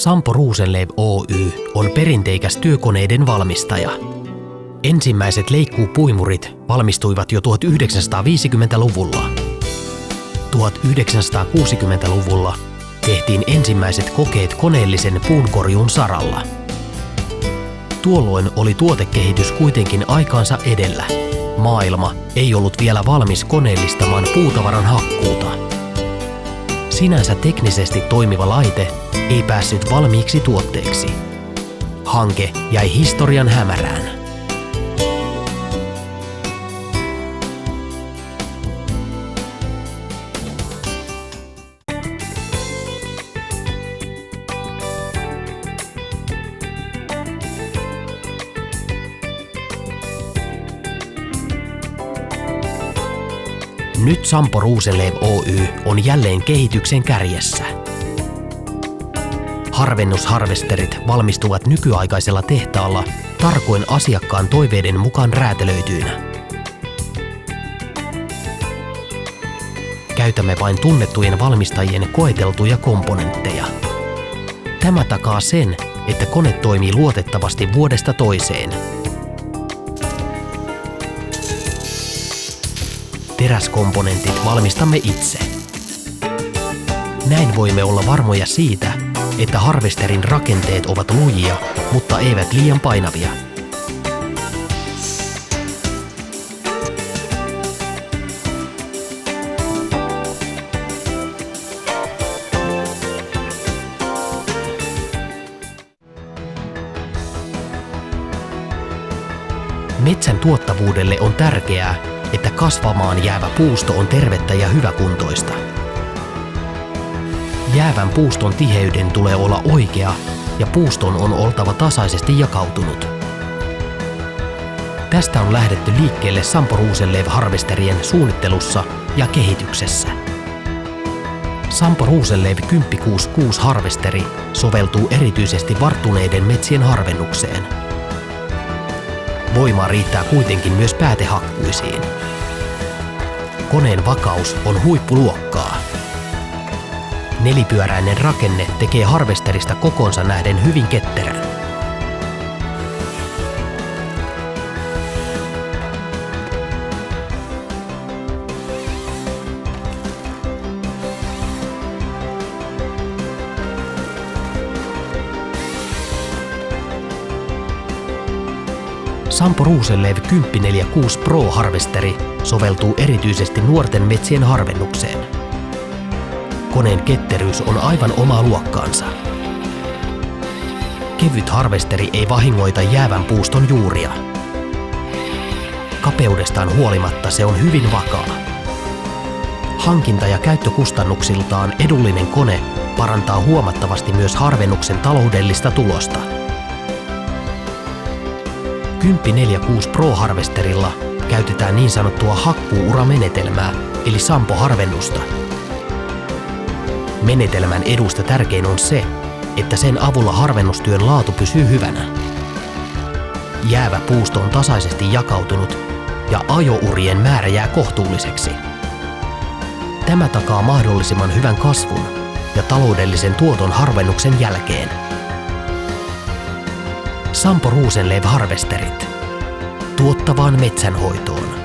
Sampo Rosenlew Oy on perinteikäs työkoneiden valmistaja. Ensimmäiset leikkuupuimurit valmistuivat jo 1950-luvulla. 1960-luvulla tehtiin ensimmäiset kokeet koneellisen puunkorjuun saralla. Tuolloin oli tuotekehitys kuitenkin aikaansa edellä. Maailma ei ollut vielä valmis koneellistamaan puutavaran hakkuuta. Sinänsä teknisesti toimiva laite ei päässyt valmiiksi tuotteeksi. Hanke jäi historian hämärään. Nyt Sampo Rosenlew Oy on jälleen kehityksen kärjessä. Harvennusharvesterit valmistuvat nykyaikaisella tehtaalla tarkoin asiakkaan toiveiden mukaan räätälöityinä. Käytämme vain tunnettujen valmistajien koeteltuja komponentteja. Tämä takaa sen, että kone toimii luotettavasti vuodesta toiseen. Teräskomponentit valmistamme itse. Näin voimme olla varmoja siitä, että harvesterin rakenteet ovat lujia, mutta eivät liian painavia. Metsän tuottavuudelle on tärkeää, että kasvamaan jäävä puusto on tervettä ja hyväkuntoista. Jäävän puuston tiheyden tulee olla oikea ja puuston on oltava tasaisesti jakautunut. Tästä on lähdetty liikkeelle Sampo Rosenlew harvesterien suunnittelussa ja kehityksessä. Sampo Rosenlew 1066 harvesteri soveltuu erityisesti varttuneiden metsien harvennukseen. Voimaa riittää kuitenkin myös päätehakkuisiin. Koneen vakaus on huippuluokkaa. Nelipyöräinen rakenne tekee harvesterista kokonsa nähden hyvin ketterän. Sampo Rosenlew 1046 Pro harvesteri soveltuu erityisesti nuorten metsien harvennukseen. Koneen ketteryys on aivan omaa luokkaansa. Kevyt harvesteri ei vahingoita jäävän puuston juuria. Kapeudestaan huolimatta se on hyvin vakaa. Hankinta- ja käyttökustannuksiltaan edullinen kone parantaa huomattavasti myös harvennuksen taloudellista tulosta. 1046 Pro harvesterilla käytetään niin sanottua hakkuuuramenetelmää eli Sampo-harvennusta. Menetelmän edusta tärkein on se, että sen avulla harvennustyön laatu pysyy hyvänä. Jäävä puusto on tasaisesti jakautunut ja ajourien määrä jää kohtuulliseksi. Tämä takaa mahdollisimman hyvän kasvun ja taloudellisen tuoton harvennuksen jälkeen. Sampo Rosenlew harvesterit. Tuottavaan metsänhoitoon.